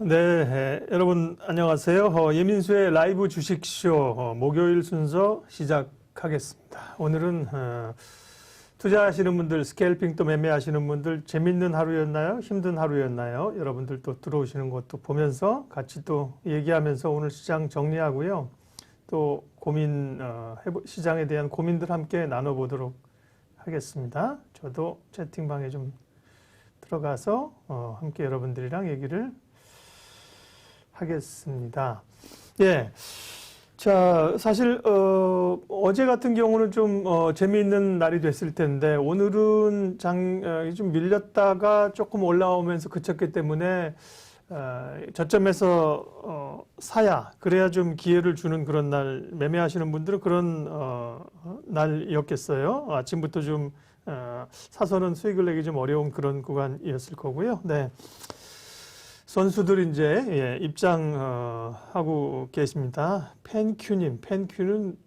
여러분 안녕하세요. 예민수의 라이브 주식쇼 목요일 순서 시작하겠습니다. 오늘은 투자하시는 분들, 스케일핑 또 매매하시는 분들 재밌는 하루였나요? 힘든 하루였나요? 여러분들 또 들어오시는 것도 보면서 같이 또 얘기하면서 오늘 시장 정리하고요. 또 시장에 대한 고민들 함께 나눠보도록 하겠습니다. 저도 채팅방에 좀 들어가서 함께 여러분들이랑 얘기를 하겠습니다. 예. 자, 사실, 어제 같은 경우는 좀, 재미있는 날이 됐을 텐데, 오늘은 좀 밀렸다가 조금 올라오면서 그쳤기 때문에, 저점에서, 사야, 그래야 좀 기회를 주는 그런 날, 매매하시는 분들은 그런, 날이었겠어요. 아침부터 좀, 사서는 수익을 내기 좀 어려운 그런 구간이었을 거고요. 네. 선수들 이제 입장하고 계십니다. 펜큐님, 펜큐는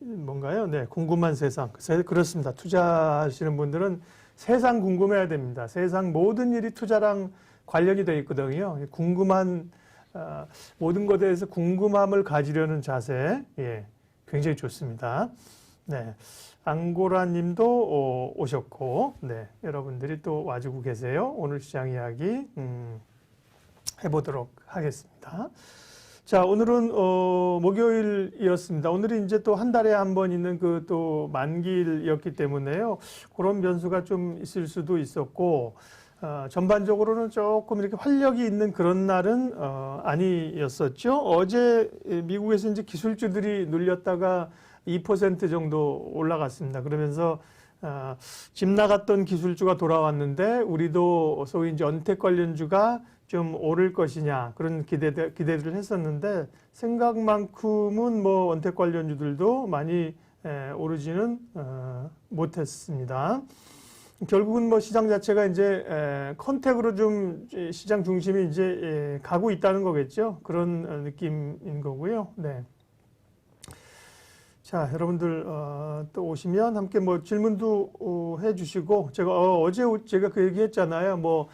뭔가요? 네, 궁금한 세상. 그렇습니다. 투자하시는 분들은 세상 궁금해야 됩니다. 세상 모든 일이 투자랑 관련이 되어 있거든요. 궁금한 모든 것에 대해서 궁금함을 가지려는 자세, 굉장히 좋습니다. 네, 앙고라님도 오셨고, 네, 여러분들이 또 와주고 계세요. 오늘 시장 이야기. 해보도록 하겠습니다. 자, 오늘은 목요일이었습니다. 오늘이 이제 또 한 달에 한 번 있는 그 또 만기일이었기 때문에요. 그런 변수가 좀 있을 수도 있었고, 전반적으로는 조금 이렇게 활력이 있는 그런 날은 아니었었죠. 어제 미국에서 이제 기술주들이 눌렸다가 2% 정도 올라갔습니다. 그러면서 집 나갔던 기술주가 돌아왔는데 우리도 소위 이제 언택 관련주가 좀 오를 것이냐 그런 기대들을 했었는데 생각만큼은 뭐 언택 관련주들도 많이 오르지는 못했습니다. 결국은 뭐 시장 자체가 이제 컨택으로 좀 시장 중심이 이제 가고 있다는 거겠죠. 그런 느낌인 거고요. 네. 자, 여러분들 또 오시면 함께 뭐 질문도 해주시고 어제 제가 그 얘기했잖아요. 뭐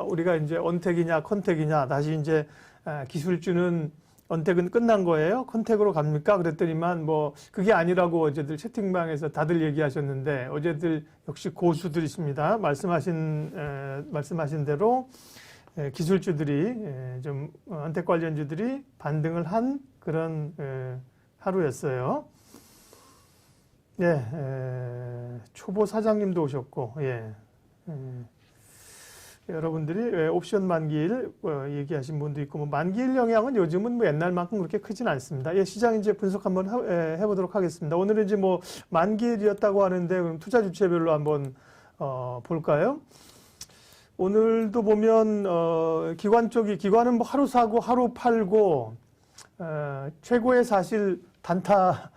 우리가 이제 언택이냐 컨택이냐 다시 이제 기술주는 언택은 끝난 거예요. 컨택으로 갑니까? 그랬더니만 뭐 그게 아니라고 어제들 채팅방에서 다들 얘기하셨는데 어제들 역시 고수들이십니다. 말씀하신 대로 기술주들이 좀 언택 관련주들이 반등을 한 그런 하루였어요. 예, 초보 사장님도 오셨고, 여러분들이 옵션 만기일 얘기하신 분도 있고, 뭐 만기일 영향은 요즘은 뭐 옛날만큼 그렇게 크진 않습니다. 예, 시장 이제 분석 한번 해보도록 하겠습니다. 오늘은 이제 뭐 만기일이었다고 하는데, 그럼 투자 주체별로 한번 볼까요? 오늘도 보면 기관은 뭐 하루 사고 하루 팔고 최고의 사실 단타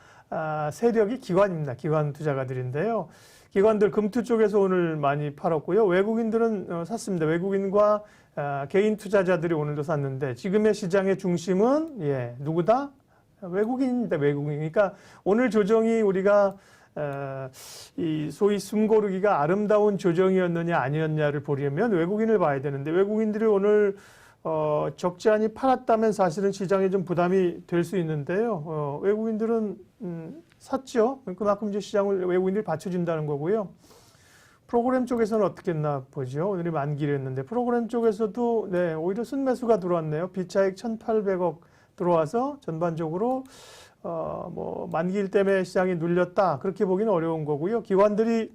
세력이 기관입니다. 기관 투자가들인데요. 기관들 금투 쪽에서 오늘 많이 팔았고요. 외국인들은 샀습니다. 외국인과 개인 투자자들이 오늘도 샀는데 지금의 시장의 중심은 누구다? 외국인입니다. 외국인. 그러니까 오늘 조정이 우리가 이 소위 숨고르기가 아름다운 조정이었느냐 아니었냐를 보려면 외국인을 봐야 되는데 외국인들이 오늘 적지 않이 팔았다면 사실은 시장에 좀 부담이 될 수 있는데요. 외국인들은 샀죠. 그만큼 이제 시장을 외국인들이 받쳐준다는 거고요. 프로그램 쪽에서는 어떻게 했나 보죠. 오늘이 만기일이었는데 프로그램 쪽에서도 오히려 순매수가 들어왔네요. 비차익 1,800억 들어와서 전반적으로 뭐 만기일 때문에 시장이 눌렸다 그렇게 보기는 어려운 거고요. 기관들이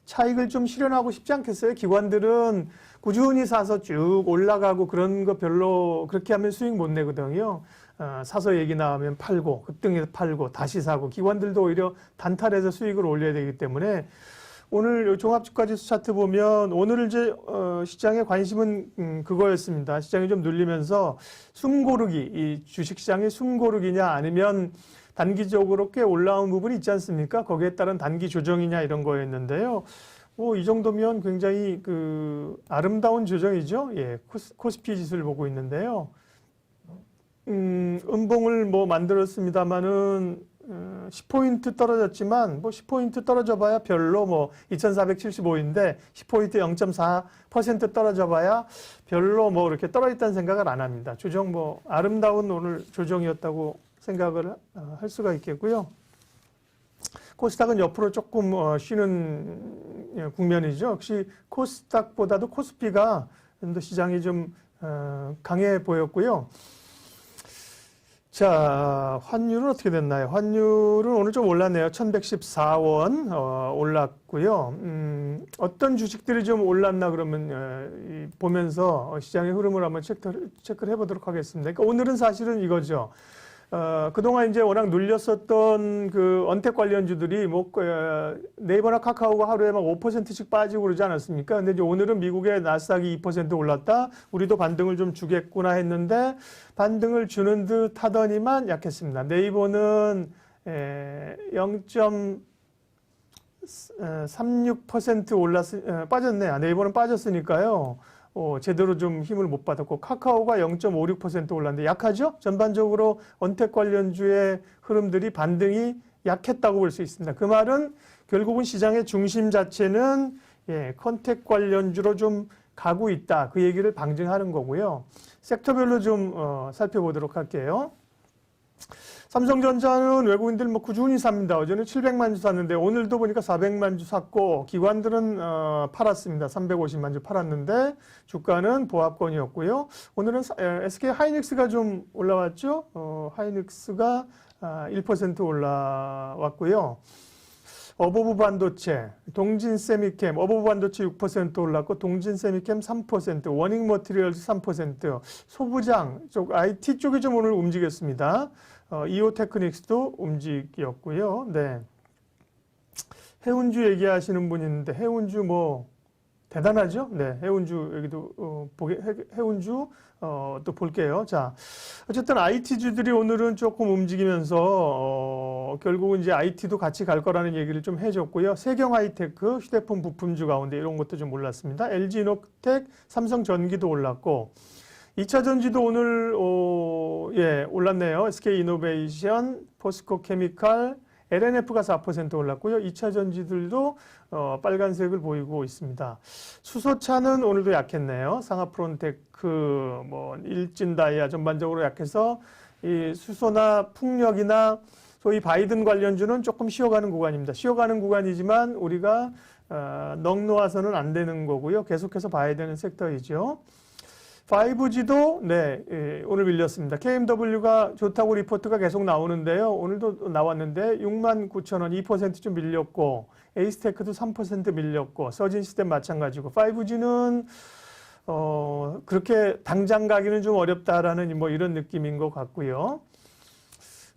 차익을 좀 실현하고 싶지 않겠어요? 기관들은 꾸준히 사서 쭉 올라가고 그런 거 별로 그렇게 하면 수익 못 내거든요. 사서 얘기 나오면 팔고 급등해서 팔고 다시 사고 기관들도 오히려 단타해서 수익을 올려야 되기 때문에 오늘 종합주가지수 차트 보면 오늘 이제 시장의 관심은 그거였습니다. 시장이 좀 눌리면서 숨고르기, 이 주식시장의 숨고르기냐 아니면 단기적으로 꽤 올라온 부분이 있지 않습니까? 거기에 따른 단기 조정이냐 이런 거였는데요. 이 정도면 굉장히 아름다운 조정이죠. 예, 코스피 지수를 보고 있는데요. 음봉을 뭐 만들었습니다만은 10포인트 떨어졌지만 뭐 10포인트 떨어져 봐야 별로 뭐 2475인데 10포인트 0.4% 떨어져 봐야 별로 뭐 이렇게 떨어졌다는 생각을 안 합니다. 조정 뭐 아름다운 오늘 조정이었다고 생각을 할 수가 있겠고요. 코스닥은 옆으로 조금 쉬는 국면이죠. 역시 코스닥보다도 코스피가 좀 더 시장이 좀 강해 보였고요. 자, 환율은 어떻게 됐나요? 환율은 오늘 좀 올랐네요. 1114원 올랐고요. 어떤 주식들이 좀 올랐나 그러면 보면서 시장의 흐름을 한번 체크를 해보도록 하겠습니다. 그러니까 오늘은 사실은 이거죠. 그동안 이제 워낙 눌렸었던 그 언택 관련주들이 뭐 네이버나 카카오가 하루에 막 5%씩 빠지고 그러지 않았습니까? 근데 이제 오늘은 미국의 나스닥이 2% 올랐다. 우리도 반등을 좀 주겠구나 했는데 반등을 주는 듯 하더니만 약했습니다. 네이버는 0.36% 빠졌네. 네이버는 빠졌으니까요. 제대로 좀 힘을 못 받았고 카카오가 0.56% 올랐는데 약하죠? 전반적으로 언택 관련주의 흐름들이 반등이 약했다고 볼 수 있습니다. 그 말은 결국은 시장의 중심 자체는 컨택 관련주로 좀 가고 있다. 그 얘기를 방증하는 거고요. 섹터별로 좀 살펴보도록 할게요. 삼성전자는 외국인들 뭐 꾸준히 삽니다. 어제는 700만 주 샀는데 오늘도 보니까 400만 주 샀고 기관들은 팔았습니다. 350만 주 팔았는데 주가는 보합권이었고요. 오늘은 SK 하이닉스가 좀 올라왔죠. 하이닉스가 1% 올라왔고요. 어버브 반도체, 동진 세미캠, 어버브 반도체 6% 올랐고 동진 세미캠 3%, 워닝 머티리얼즈 3%, 소부장 쪽 IT 쪽이 좀 오늘 움직였습니다. 이오 테크닉스도 움직였고요. 네. 해운주 얘기하시는 분이 있는데 해운주 뭐 대단하죠? 네, 해운주 여기도 해운주 또 볼게요. 자, 어쨌든 IT주들이 오늘은 조금 움직이면서 결국은 이제 IT도 같이 갈 거라는 얘기를 좀 해줬고요. 세경 하이테크 휴대폰 부품주 가운데 이런 것도 좀 올랐습니다. LG 이노텍, 삼성전기도 올랐고 2차 전지도 오늘 올랐네요. SK 이노베이션, 포스코 케미칼, LNF가 4% 올랐고요. 2차 전지들도 빨간색을 보이고 있습니다. 수소차는 오늘도 약했네요. 상하프론테크, 뭐 일진다이아 전반적으로 약해서 이 수소나 풍력이나 소위 바이든 관련주는 조금 쉬어가는 구간입니다. 쉬어가는 구간이지만 우리가 넋 놓아서는 안 되는 거고요. 계속해서 봐야 되는 섹터이죠. 5G도 오늘 밀렸습니다. KMW가 좋다고 리포트가 계속 나오는데요. 오늘도 나왔는데 69,000원 2% 좀 밀렸고 에이스테크도 3% 밀렸고 서진시스템 마찬가지고 5G는 그렇게 당장 가기는 좀 어렵다라는 뭐 이런 느낌인 것 같고요.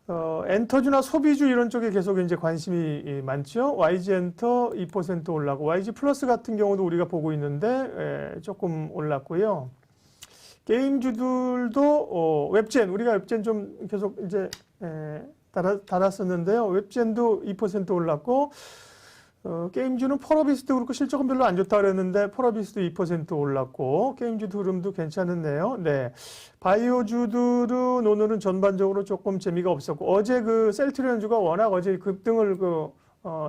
엔터주나 소비주 이런 쪽에 계속 이제 관심이 많죠. YG엔터 2% 올라고 YG 플러스 같은 경우도 우리가 보고 있는데 조금 올랐고요. 게임주들도 웹젠 우리가 웹젠 좀 계속 이제 달았었는데요. 웹젠도 2% 올랐고 게임주는 펄어비스도 그렇고 실적은 별로 안 좋다 그랬는데 펄어비스도 2% 올랐고 게임주 흐름도 괜찮은데요. 네, 바이오주들은 오늘은 전반적으로 조금 재미가 없었고 어제 그 셀트리온주가 워낙 어제 급등을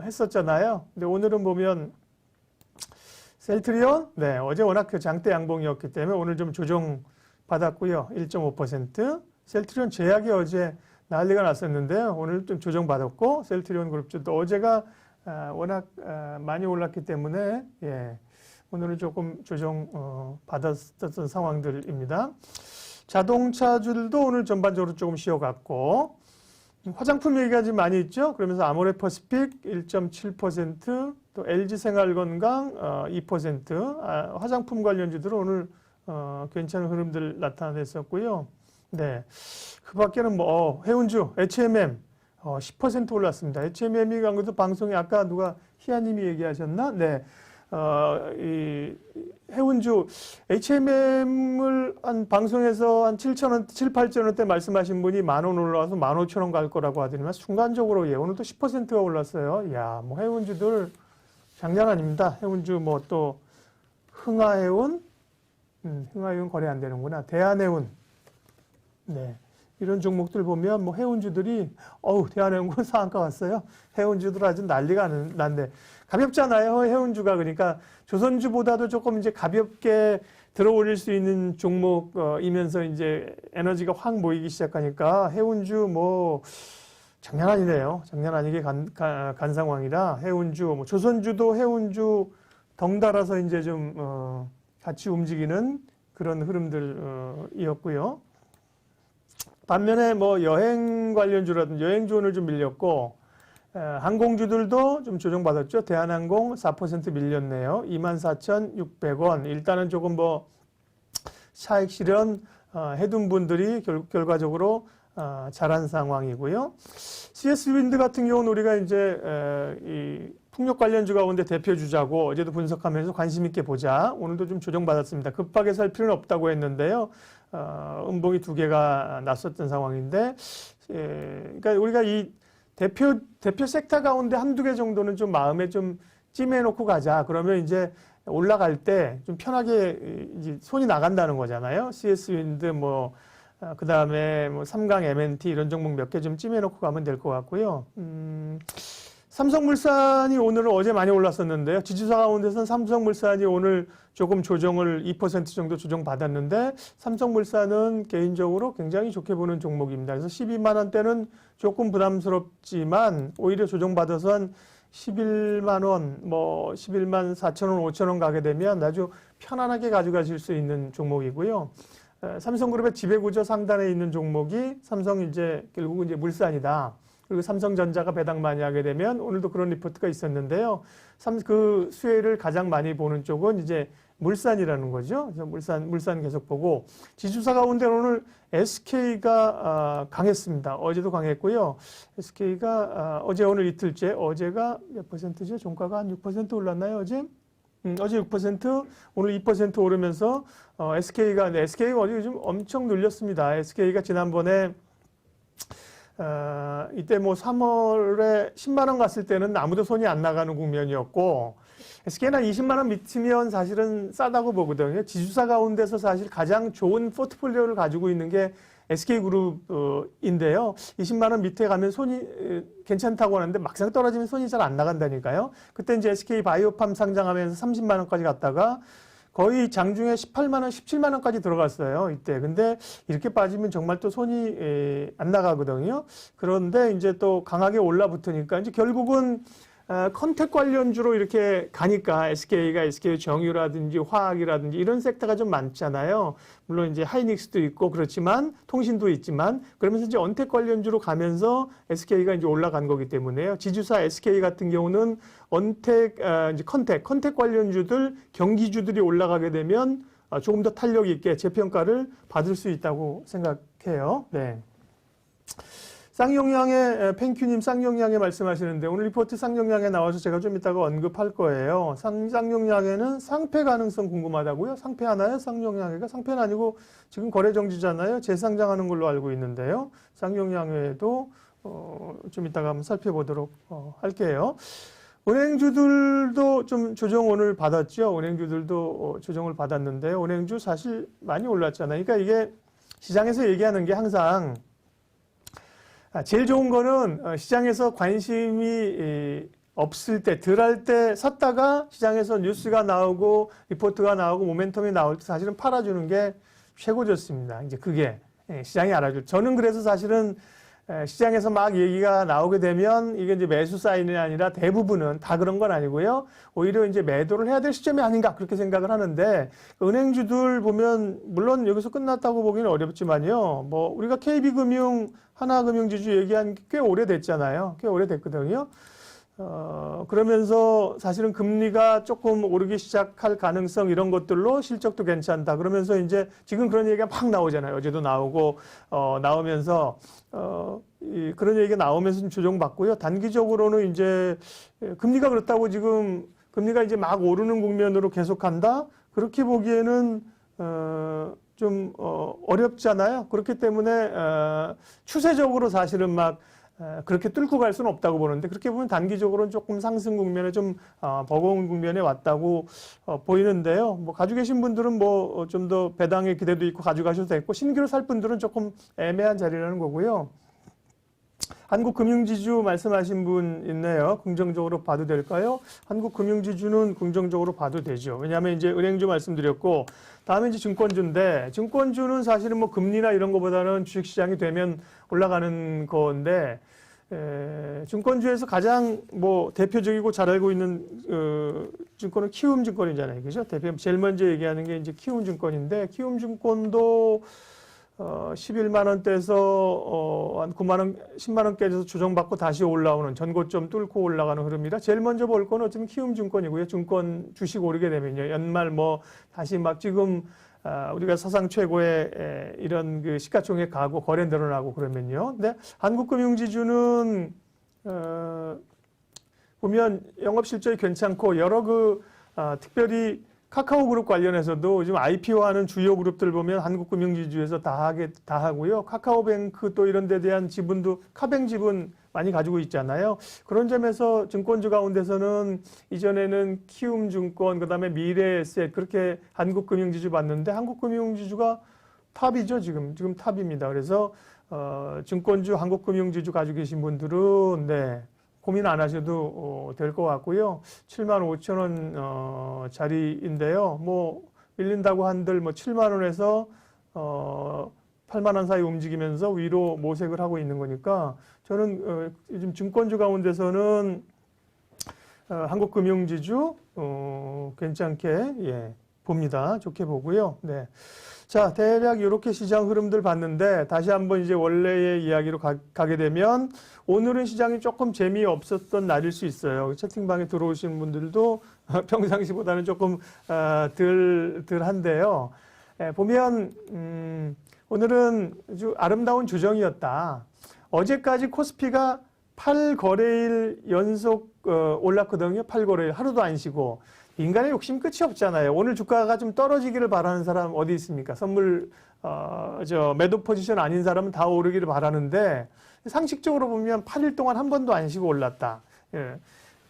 했었잖아요. 근데 오늘은 보면 셀트리온, 어제 워낙 그 장대 양봉이었기 때문에 오늘 좀 조정 받았고요. 1.5%. 셀트리온 제약이 어제 난리가 났었는데요. 오늘 좀 조정 받았고, 셀트리온 그룹주도 어제가 워낙 많이 올랐기 때문에, 오늘은 조금 조정 받았던 상황들입니다. 자동차주들도 오늘 전반적으로 조금 쉬어갔고, 화장품 얘기가 지금 많이 있죠. 그러면서 아모레퍼시픽 1.7%, 또 LG생활건강 2%, 화장품 관련주들은 오늘 괜찮은 흐름들 나타냈었고요. 네, 그 밖에는 뭐 해운주, HMM 10% 올랐습니다. HMM이 간 것도 방송에 아까 누가 희아님이 얘기하셨나? 네. 이 해운주 HMM을 한 방송에서 한 7,000원, 7, 8,000원대 말씀하신 분이 10,000원 올라와서 15,000원 갈 거라고 하더니만 순간적으로 오늘도 10%가 올랐어요. 야, 뭐 해운주들 장난 아닙니다. 해운주 뭐 또 흥하해운, 흥하해운 거래 안 되는구나. 대한해운, 네, 이런 종목들 보면 뭐 해운주들이 대한해운군 상한가 왔어요. 해운주들 아주 난리가 난데 가볍잖아요. 해운주가 그러니까 조선주보다도 조금 이제 가볍게 들어올릴 수 있는 종목이면서 이제 에너지가 확 모이기 시작하니까 해운주 뭐 장난 아니네요. 장난 아니게 간 상황이라 해운주, 뭐 조선주도 해운주 덩달아서 이제 좀 같이 움직이는 그런 흐름들이었고요. 반면에 뭐 여행 관련주라든지 여행주 오늘 좀 밀렸고 항공주들도 좀 조정받았죠. 대한항공 4% 밀렸네요. 24,600원. 일단은 조금 뭐 차익 실현 해둔 분들이 결과적으로 잘한 상황이고요. CS윈드 같은 경우는 우리가 이제 이 풍력 관련주 가운데 대표 주자고 어제도 분석하면서 관심 있게 보자. 오늘도 좀 조정받았습니다. 급하게 살 필요는 없다고 했는데요. 음봉이 2개가 났었던 상황인데, 그러니까 우리가 이 대표 섹터 가운데 한두 개 정도는 좀 마음에 좀 찜해놓고 가자. 그러면 이제 올라갈 때 좀 편하게 이제 손이 나간다는 거잖아요. CS윈드 뭐 그 다음에 뭐 삼강 M&T 이런 종목 몇 개 좀 찜해놓고 가면 될 것 같고요. 삼성물산이 오늘은 어제 많이 올랐었는데요. 지주사 가운데서는 삼성물산이 오늘 조금 조정을 2% 정도 조정받았는데 삼성물산은 개인적으로 굉장히 좋게 보는 종목입니다. 그래서 12만 원대는 조금 부담스럽지만 오히려 조정받아서 한 11만 원, 뭐 11만 4천 원, 5천 원 가게 되면 아주 편안하게 가져가실 수 있는 종목이고요. 삼성그룹의 지배구조 상단에 있는 종목이 삼성 이제 결국은 이제 물산이다. 그리고 삼성전자가 배당 많이 하게 되면 오늘도 그런 리포트가 있었는데요. 그 수혜를 가장 많이 보는 쪽은 이제 물산이라는 거죠. 그래서 물산 계속 보고 지주사 가운데 오늘 SK가 강했습니다. 어제도 강했고요. SK가 어제 오늘 이틀째 어제가 몇 %죠? 종가가 한 6% 올랐나요? 어제 6%, 오늘 2% 오르면서 SK가 어제 요즘 엄청 눌렸습니다. SK가 지난번에 이때 뭐 3월에 10만 원 갔을 때는 아무도 손이 안 나가는 국면이었고 SK는 20만 원 밑이면 사실은 싸다고 보거든요. 지주사 가운데서 사실 가장 좋은 포트폴리오를 가지고 있는 게 SK그룹인데요. 20만 원 밑에 가면 손이 괜찮다고 하는데 막상 떨어지면 손이 잘 안 나간다니까요. 그때 이제 SK바이오팜 상장하면서 30만 원까지 갔다가 거의 장중에 18만 원, 17만 원까지 들어갔어요. 이때. 근데 이렇게 빠지면 정말 또 손이 안 나가거든요. 그런데 이제 또 강하게 올라붙으니까 이제 결국은 컨택 관련주로 이렇게 가니까 SK가 SK 정유라든지 화학이라든지 이런 섹터가 좀 많잖아요. 물론 이제 하이닉스도 있고 그렇지만 통신도 있지만 그러면서 이제 언택 관련주로 가면서 SK가 이제 올라간 거기 때문에요. 지주사 SK 같은 경우는 언택, 이제 컨택 관련주들 경기주들이 올라가게 되면 조금 더 탄력 있게 재평가를 받을 수 있다고 생각해요. 네. 쌍용량의 펜큐님 쌍용량에 말씀하시는데 오늘 리포트 쌍용량에 나와서 제가 좀 이따가 언급할 거예요. 쌍용량에는 상패 가능성 궁금하다고요? 상패하나요? 쌍용량회가 상패는 아니고 지금 거래 정지잖아요. 재상장하는 걸로 알고 있는데요. 쌍용량회도 좀 이따가 한번 살펴보도록 할게요. 은행주들도 좀 조정 오늘 받았죠. 은행주들도 조정을 받았는데 은행주 사실 많이 올랐잖아요. 그러니까 이게 시장에서 얘기하는 게 항상 제일 좋은 거는 시장에서 관심이 없을 때, 덜 할 때 샀다가 시장에서 뉴스가 나오고 리포트가 나오고 모멘텀이 나올 때 사실은 팔아주는 게 최고 좋습니다. 이제 그게 시장이 알아줘. 저는 그래서 사실은 시장에서 막 얘기가 나오게 되면 이게 이제 매수 사인이 아니라 대부분은 다 그런 건 아니고요. 오히려 이제 매도를 해야 될 시점이 아닌가 그렇게 생각을 하는데 은행주들 보면 물론 여기서 끝났다고 보기는 어렵지만요. 뭐 우리가 KB금융, 하나금융지주 얘기한 게 꽤 오래됐잖아요. 꽤 오래됐거든요. 그러면서 사실은 금리가 조금 오르기 시작할 가능성 이런 것들로 실적도 괜찮다. 그러면서 이제 지금 그런 얘기가 막 나오잖아요. 어제도 나오고, 나오면서, 그런 얘기가 나오면서 좀 조정받고요. 단기적으로는 이제 금리가 그렇다고 지금 금리가 이제 막 오르는 국면으로 계속한다? 그렇게 보기에는, 좀, 어렵잖아요. 그렇기 때문에, 추세적으로 사실은 막 그렇게 뚫고 갈 수는 없다고 보는데 그렇게 보면 단기적으로는 조금 상승 국면에 좀 버거운 국면에 왔다고 보이는데요. 뭐 가지고 계신 분들은 뭐 좀 더 배당의 기대도 있고 가져가셔도 되고 신규로 살 분들은 조금 애매한 자리라는 거고요. 한국금융지주 말씀하신 분 있네요. 긍정적으로 봐도 될까요? 한국금융지주는 긍정적으로 봐도 되죠. 왜냐하면 이제 은행주 말씀드렸고 다음에 이제 증권주인데 증권주는 사실은 뭐 금리나 이런 것보다는 주식시장이 되면 올라가는 건데 증권주에서 가장 뭐 대표적이고 잘 알고 있는 증권은 키움증권이잖아요. 그죠? 제일 먼저 얘기하는 게 이제 키움증권인데 키움증권도 11만 원대에서 한 9만 원, 10만 원 깨져서 조정받고 다시 올라오는 전고점 뚫고 올라가는 흐름이라 제일 먼저 볼 거는 어쩌면 키움증권이고요. 증권 주식 오르게 되면요. 연말 뭐 다시 막 지금 우리가 사상 최고의 이런 그 시가총액 가고 거래 늘어나고 그러면요. 근데 한국금융지주는 보면 영업실적이 괜찮고 여러 특별히 카카오그룹 관련해서도 요즘 IPO하는 주요 그룹들 보면 한국금융지주에서 다 하고요. 카카오뱅크 또 이런 데 대한 지분도 카뱅 지분 많이 가지고 있잖아요. 그런 점에서 증권주 가운데서는 이전에는 키움증권, 그다음에 미래에셋 그렇게 한국금융지주 봤는데 한국금융지주가 탑이죠. 지금 탑입니다. 그래서 증권주 한국금융지주 가지고 계신 분들은 네. 고민 안 하셔도 될 것 같고요. 7만 5천 원 자리인데요. 뭐 밀린다고 한들 뭐 7만 원에서 8만 원 사이 움직이면서 위로 모색을 하고 있는 거니까 저는 요즘 증권주 가운데서는 한국금융지주 괜찮게 봅니다. 좋게 보고요. 네. 자, 대략 이렇게 시장 흐름들 봤는데 다시 한번 이제 원래의 이야기로 가게 되면 오늘은 시장이 조금 재미없었던 날일 수 있어요. 채팅방에 들어오신 분들도 평상시보다는 조금 덜한데요. 보면 오늘은 아주 아름다운 조정이었다. 어제까지 코스피가 8거래일 연속 올랐거든요. 8거래일 하루도 안 쉬고. 인간의 욕심 끝이 없잖아요. 오늘 주가가 좀 떨어지기를 바라는 사람 어디 있습니까? 선물 매도 포지션 아닌 사람은 다 오르기를 바라는데 상식적으로 보면 8일 동안 한 번도 안 쉬고 올랐다.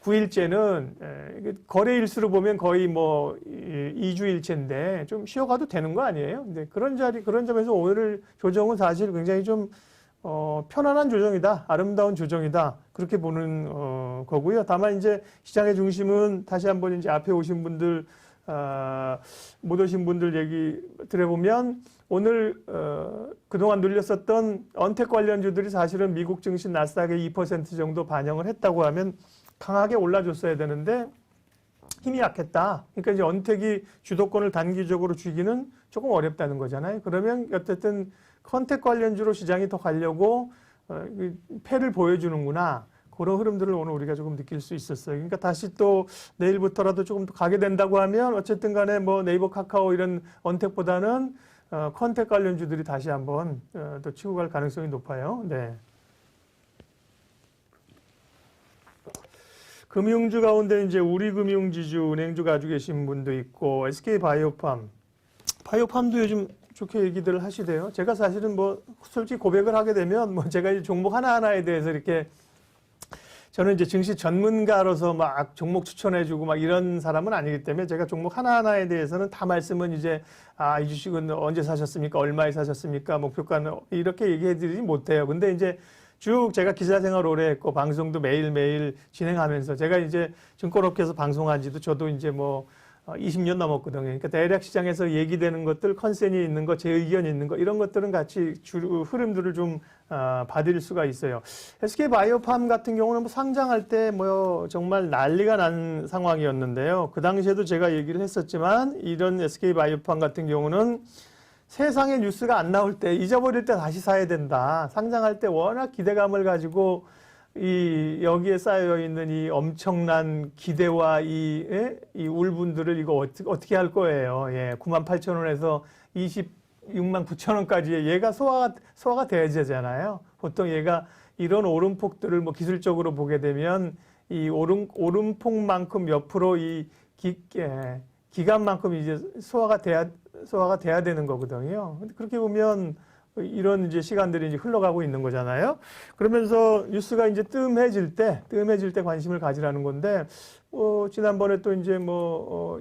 9일째는 거래일수로 보면 거의 뭐 2주일째인데 좀 쉬어가도 되는 거 아니에요? 근데 그런 점에서 오늘 조정은 사실 굉장히 좀 편안한 조정이다. 아름다운 조정이다. 그렇게 보는 거고요. 다만 이제 시장의 중심은 다시 한번 이제 앞에 오신 분들, 못 오신 분들 얘기 들어보면 오늘 그동안 눌렸었던 언택 관련주들이 사실은 미국 증시 나스닥의 2% 정도 반영을 했다고 하면 강하게 올라줬어야 되는데 힘이 약했다. 그러니까 이제 언택이 주도권을 단기적으로 쥐기는 조금 어렵다는 거잖아요. 그러면 어쨌든 컨택 관련주로 시장이 더 가려고 패를 보여주는구나. 그런 흐름들을 오늘 우리가 조금 느낄 수 있었어요. 그러니까 다시 또 내일부터라도 조금 더 가게 된다고 하면 어쨌든 간에 뭐 네이버, 카카오 이런 언택보다는 컨택 관련주들이 다시 한번 더 치고 갈 가능성이 높아요. 네. 금융주 가운데 이제 우리금융지주, 은행주 가지고 계신 분도 있고 SK바이오팜. 바이오팜도 요즘 좋게 얘기들을 하시대요. 제가 사실은 뭐 솔직히 고백을 하게 되면 뭐 제가 이 종목 하나하나에 대해서 이렇게 저는 이제 증시 전문가로서 막 종목 추천해주고 막 이런 사람은 아니기 때문에 제가 종목 하나하나에 대해서는 다 말씀은 이제 이 주식은 언제 사셨습니까? 얼마에 사셨습니까? 목표가는 이렇게 얘기해드리지 못해요. 근데 이제 쭉 제가 기자 생활 오래 했고 방송도 매일매일 진행하면서 제가 이제 증권업계에서 방송한 지도 저도 이제 뭐 20년 넘었거든요. 그러니까 대략 시장에서 얘기되는 것들, 컨센이 있는 거, 제 의견이 있는 거, 이런 것들은 같이 흐름들을 좀 받을 수가 있어요. SK바이오팜 같은 경우는 뭐 상장할 때 뭐 정말 난리가 난 상황이었는데요. 그 당시에도 제가 얘기를 했었지만 이런 SK바이오팜 같은 경우는 세상에 뉴스가 안 나올 때, 잊어버릴 때 다시 사야 된다. 상장할 때 워낙 기대감을 가지고 여기에 쌓여 있는 이 엄청난 기대와 이 울분들을 이거 어떻게 할 거예요. 98,000원에서 26만 9천원까지 얘가 소화가 돼야 되잖아요. 보통 얘가 이런 오름폭들을 뭐 기술적으로 보게 되면 이 오름폭만큼 몇 프로 기간만큼 이제 소화가 돼야 되는 거거든요. 근데 그렇게 보면 이런 이제 시간들이 이제 흘러가고 있는 거잖아요. 그러면서 뉴스가 이제 뜸해질 때 관심을 가지라는 건데, 지난번에 또 이제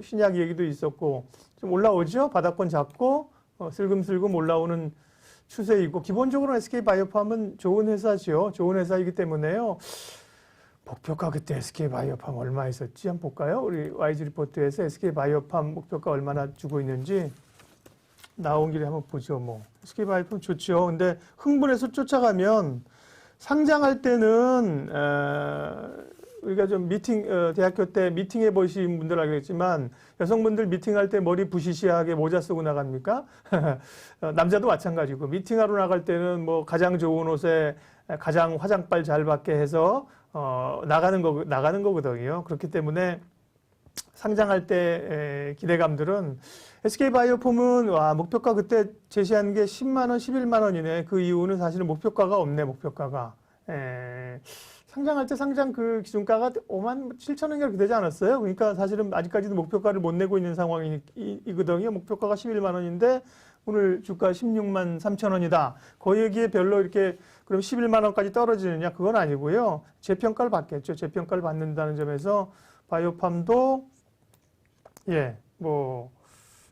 신약 얘기도 있었고, 좀 올라오죠? 바닥권 잡고, 슬금슬금 올라오는 추세이고, 기본적으로 SK바이오팜은 좋은 회사지요. 좋은 회사이기 때문에요. 목표가 그때 SK바이오팜 얼마 있었지? 한번 볼까요? 우리 YG 리포트에서 SK바이오팜 목표가 얼마나 주고 있는지 나온 길에 한번 보죠. SK바이오팜 좋죠. 근데 흥분해서 쫓아가면 상장할 때는 우리가 좀 대학교 때 미팅해 보신 분들 알겠지만 여성분들 미팅할 때 머리 부시시하게 모자 쓰고 나갑니까? 남자도 마찬가지고 미팅하러 나갈 때는 가장 좋은 옷에 가장 화장빨 잘 받게 해서 나가는 거거든요. 그렇기 때문에 상장할 때 기대감들은 SK바이오팜은 목표가 그때 제시한 게 10만 원, 11만 원이네. 그 이유는 사실은 목표가가 없네. 목표가가. 상장할 때 상장 그 기준가가 5만 7천 원인가 되지 않았어요. 그러니까 사실은 아직까지도 목표가를 못 내고 있는 상황이거든요. 목표가가 11만 원인데 오늘 주가 16만 3천 원이다. 거기에 별로 이렇게 그럼 11만 원까지 떨어지느냐? 그건 아니고요. 재평가를 받겠죠. 재평가를 받는다는 점에서 바이오팜도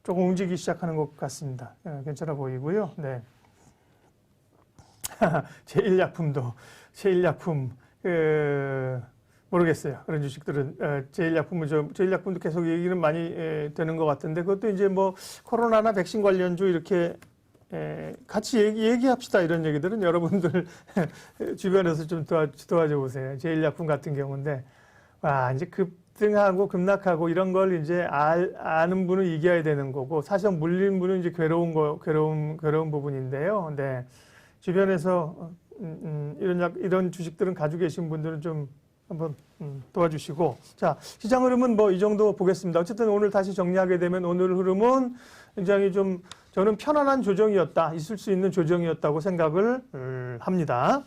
조금 움직이기 시작하는 것 같습니다. 괜찮아 보이고요. 네. 제일약품 모르겠어요. 그런 주식들은 제일약품도 계속 얘기는 많이 되는 것 같은데 그것도 이제 코로나나 백신 관련주 이렇게 같이 얘기합시다. 이런 얘기들은 여러분들 주변에서 좀 도와줘 보세요. 제일약품 같은 경우인데 이제 급등하고 급락하고 이런 걸 이제 아는 분은 이겨야 되는 거고 사실 물린 분은 이제 괴로운 부분인데요. 네. 주변에서 이런 주식들은 가지고 계신 분들은 좀 한번 도와주시고 자 시장 흐름은 이 정도 보겠습니다. 어쨌든 오늘 다시 정리하게 되면 오늘 흐름은 굉장히 좀 저는 편안한 조정이었다. 있을 수 있는 조정이었다고 생각을 합니다.